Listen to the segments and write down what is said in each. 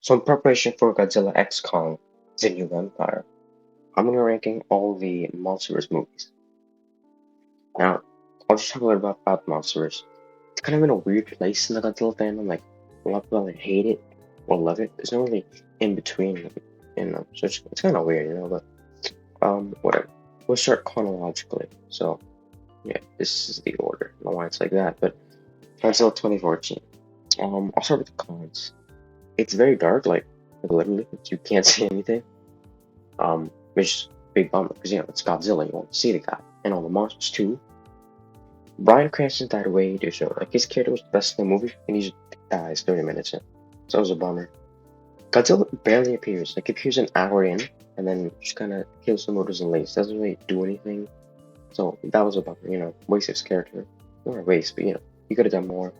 So in preparation for Godzilla X Kong, The New Empire, I'm gonna be ranking all the Monsterverse movies. Now, I'll just talk a little bit about Monsterverse. It's kind of in a weird place in the Godzilla fandom. Like, a lot of people either hate it or love it. There's no really in between, So it's kind of weird, But whatever. We'll start chronologically. So yeah, this is the order. I don't know why it's like that, but Godzilla 2014. I'll start with the cons. It's very dark, like literally, you can't see anything. Which is a big bummer because it's Godzilla. You won't see the guy and all the monsters too. Bryan Cranston died way too soon. Like his character was the best in the movie, and he just dies 30 minutes in. So it was a bummer. Godzilla barely appears. Like, he appears an hour in, and then just kind of kills the motors and leaves. Doesn't really do anything. So that was a bummer. Waste of his character. Not a waste, but he could have done more.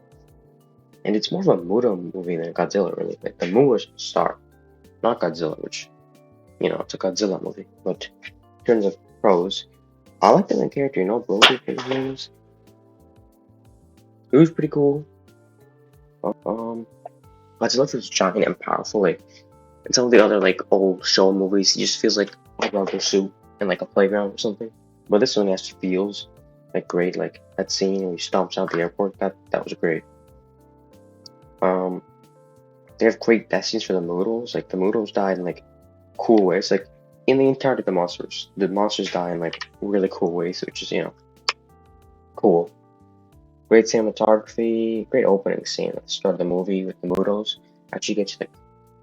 And it's more of a Muto movie than Godzilla, really. Like, the Mu was the star, not Godzilla, which it's a Godzilla movie. But in terms of pros, I like the main character. Brody, his name is. He was pretty cool. Um, Godzilla feels giant and powerful. Like, in some of the other like old show movies, he just feels like a rubber suit in like a playground or something. But this one actually feels like great. Like that scene where he stomps out the airport. That was great. Um, they have great death scenes for the Moodles. Like the Moodles died in like cool ways. Like in the entirety of the monsters die in like really cool ways, which is cool. Great cinematography, great opening scene at the start of the movie with the Moodles. Actually gets you like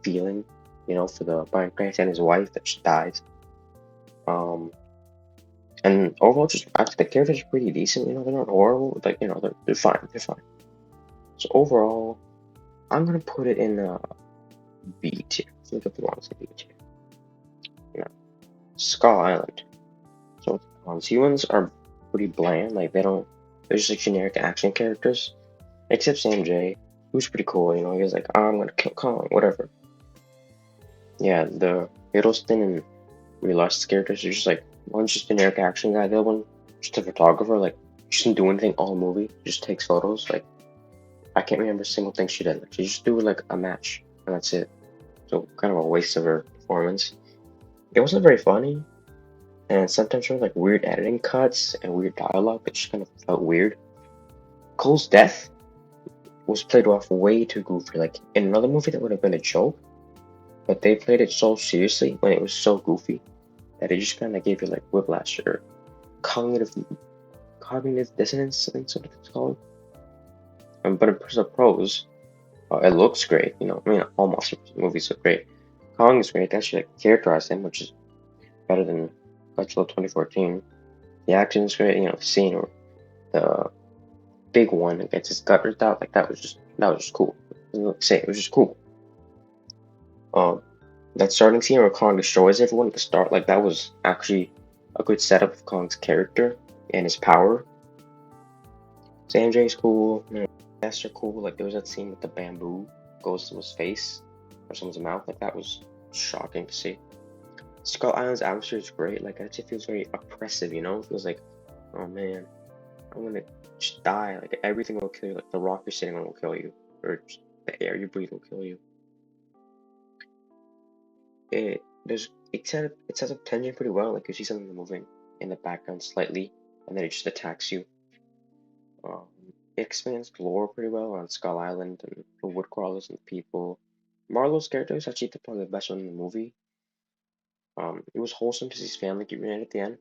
feeling, for the Bryan Cranston and his wife that just dies. And overall, just actually the characters are pretty decent. They're not horrible. Like, they're fine. They're fine. So overall, I'm gonna put it in B tier. I think it belongs in B tier. You know, Skull Island. So humans are pretty bland. Like they're just like generic action characters, except Sam J, who's pretty cool. He was like, oh, I'm gonna kill Kong, whatever. Yeah, the Hiddleston and Brie Larson characters are just like one's just generic action guy, the other one just a photographer. Like she doesn't do anything all movie, just takes photos. Like I can't remember a single thing she did. Like she just do like a match and that's it. So kind of a waste of her performance. It wasn't very funny, and sometimes there were like weird editing cuts and weird dialogue that just kind of felt weird. Cole's death was played off way too goofy. Like in another movie that would have been a joke, but they played it so seriously when it was so goofy that it just kind of gave you like whiplash or cognitive cognitive dissonance, I think that's what it's called. But in terms of pros, it looks great. All monster movies look great. Kong is great. They actually like characterized him, which is better than Godzilla 2014. The action is great. The scene or the big one gets his gut ripped out, like that was just cool. It was just cool. That starting scene where Kong destroys everyone at the start, like that was actually a good setup of Kong's character and his power. Sanjay's cool. Are cool. Like there was that scene with the bamboo goes to his face or someone's mouth. Like that was shocking to see. Skull Island's atmosphere is great. Like it actually feels very oppressive. It feels like, oh man, I'm gonna just die. Like everything will kill you. Like the rock you're sitting on will kill you, or just the air you breathe will kill you. It sets up tension pretty well. Like you see something moving in the background slightly, and then it just attacks you. Um, it expands lore pretty well on Skull Island and the wood crawlers and the people. Marlowe's character is actually probably the best one in the movie. It was wholesome to see his family get reunited at the end,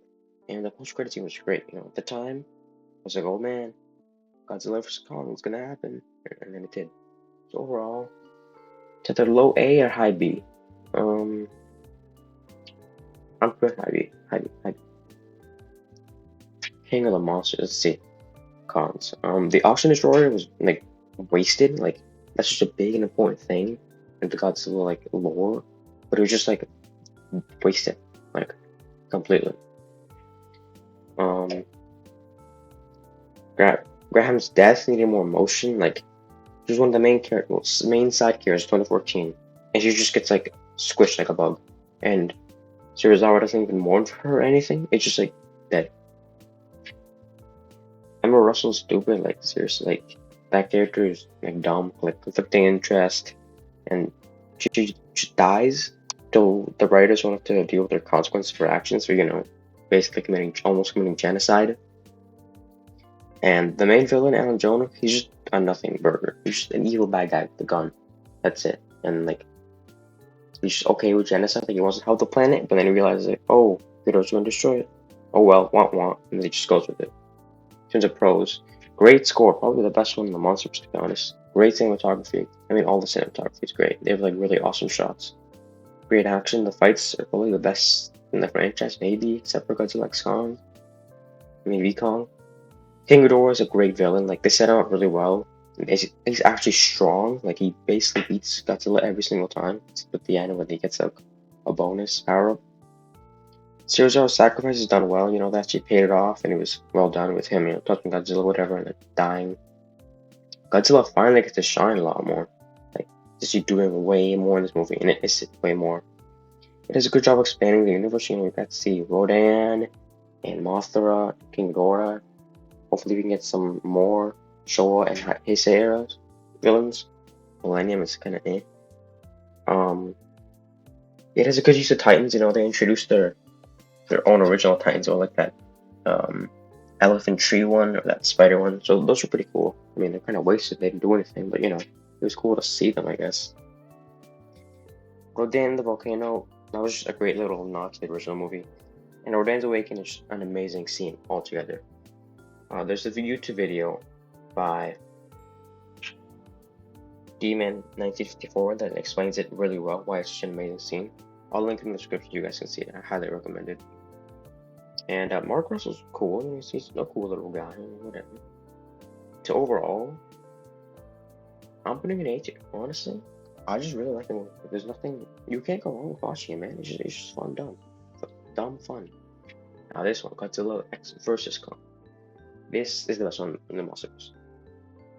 and the post-credit scene was great. At the time, I was like, "Oh man, Godzilla vs Kong is gonna happen," and then it did. So overall, to the low A or high B, um, I'm putting high B. High B. King of the Monsters. Let's see. Cons. The Ocean Destroyer was like wasted. Like that's just a big and important thing in the Godzilla like lore, but it was just like wasted, like completely. Um, Graham's death needed more emotion. Like she was one of the main side characters, 2014, and she just gets like squished like a bug, and Serizawa doesn't even mourn for her or anything. It's just like dead. Emma Russell's stupid. Like seriously, like that character is like dumb, like conflicting interest, and she dies, so the writers won't have to deal with their consequences for actions. So basically almost committing genocide. And the main villain, Alan Jonah, he's just a nothing burger. He's just an evil bad guy with a gun. That's it. And like he's just okay with genocide. Like he wants to help the planet, but then he realizes like, oh, Kratos gonna destroy it. Oh well, want, and then he just goes with it. In terms of pros, great score, probably the best one in the Monsters to be honest. Great cinematography. I mean, all the cinematography is great. They have like really awesome shots. Great action. The fights are probably the best in the franchise, maybe except for Godzilla X Kong. I mean, V Kong. King Ghidorah is a great villain. Like they set him up really well. He's actually strong. Like he basically beats Godzilla every single time. At the end when he gets a bonus power up. Zero's sacrifice is done well. That actually paid it off, and it was well done with him. Touching Godzilla, whatever, and then dying. Godzilla finally gets to shine a lot more. Like just doing way more in this movie, and it is way more. It does a good job expanding the universe. We got to see Rodan and Mothra, King Ghidorah. Hopefully, we can get some more Showa and Heisei era villains. Millennium is kind of eh. It has a good use of Titans. They introduced their own original Titans, or like that elephant tree one or that spider one. So those were pretty cool. I mean, they're kind of wasted. They didn't do anything, but it was cool to see them, I guess. Rodan the volcano. That was just a great little nod to the original movie. And Rodan's Awakening is an amazing scene altogether. There's a YouTube video by Demon 1954 that explains it really well, why it's such an amazing scene. I'll link in the description so you guys can see it. I highly recommend it. And Mark Russell's cool. He's a cool little guy. Whatever. So overall, I'm putting an 8 honestly. I just really like the movie. There's nothing you can't go wrong with watching it, man. It's just fun, dumb fun. Now this one, Godzilla vs Kong. This is the best one in the Monsterverse.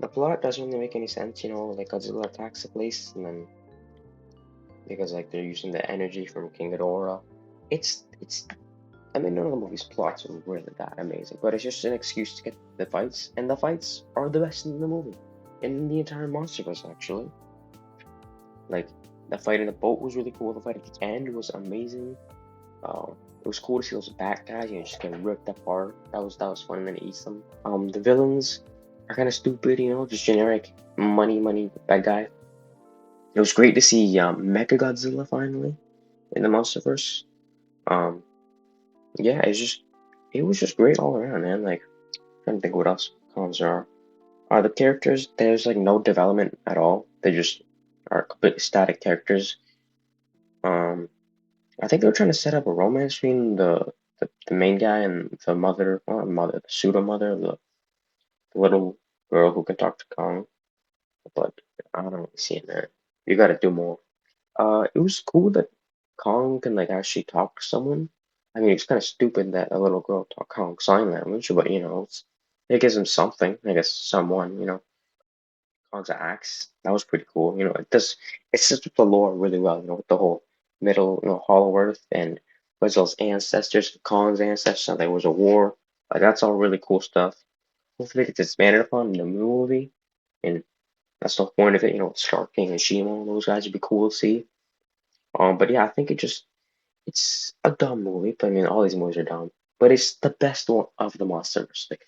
The plot doesn't really make any sense, like Godzilla attacks a place and then because like they're using the energy from King Ghidorah. I mean, none of the movie's plots are really that amazing, but it's just an excuse to get the fights, and the fights are the best in the movie, in the entire Monsterverse actually. Like the fight in the boat was really cool. The fight at the end was amazing. It was cool to see those bad guys, just get ripped apart. That was fun, and then eat them. The villains are kind of stupid, just generic money bad guy. It was great to see Mecha Godzilla finally in the Monsterverse. Yeah, it was just great all around, man. Like, I'm trying to think what else cons there are. The characters, there's like no development at all. They just are completely static characters. I think they were trying to set up a romance between the main guy and the mother, well, not mother, the pseudo mother, the little girl who can talk to Kong. But I don't really see it there. You gotta do more. It was cool that Kong can like actually talk to someone. I mean, it's kind of stupid that a little girl taught Kong sign language, but it gives him something. I guess someone, Kong's axe. That was pretty cool. It sets up the lore really well. With the whole middle, Hollow Earth and Godzilla's ancestors, Kong's ancestors. There was a war. Like that's all really cool stuff. Hopefully, it's expanded upon in the movie, and that's the point of it. Shark King and Shima, those guys would be cool to see. But yeah, I think it's a dumb movie, but I mean, all these movies are dumb. But it's the best one of the monsters. Like,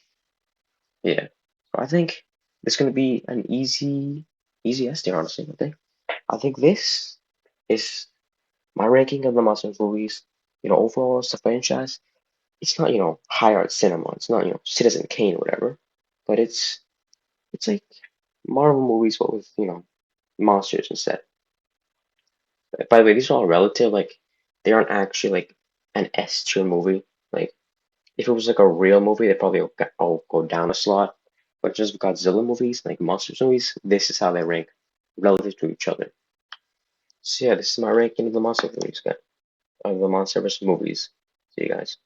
yeah. So I think it's gonna be an easy S tier, honestly. I think this is my ranking of the monsters movies. Overall, as a franchise, it's not high art cinema. It's not Citizen Kane or whatever. But it's like Marvel movies, but with monsters instead. By the way, these are all relative. Like, they aren't actually like an S tier movie. Like. If it was like a real movie, they'd probably all go down a slot. But just Godzilla movies, like monsters movies, this is how they rank relative to each other. So yeah, this is my ranking of the monster movies, guys. Of the Monsterverse movies. See you guys.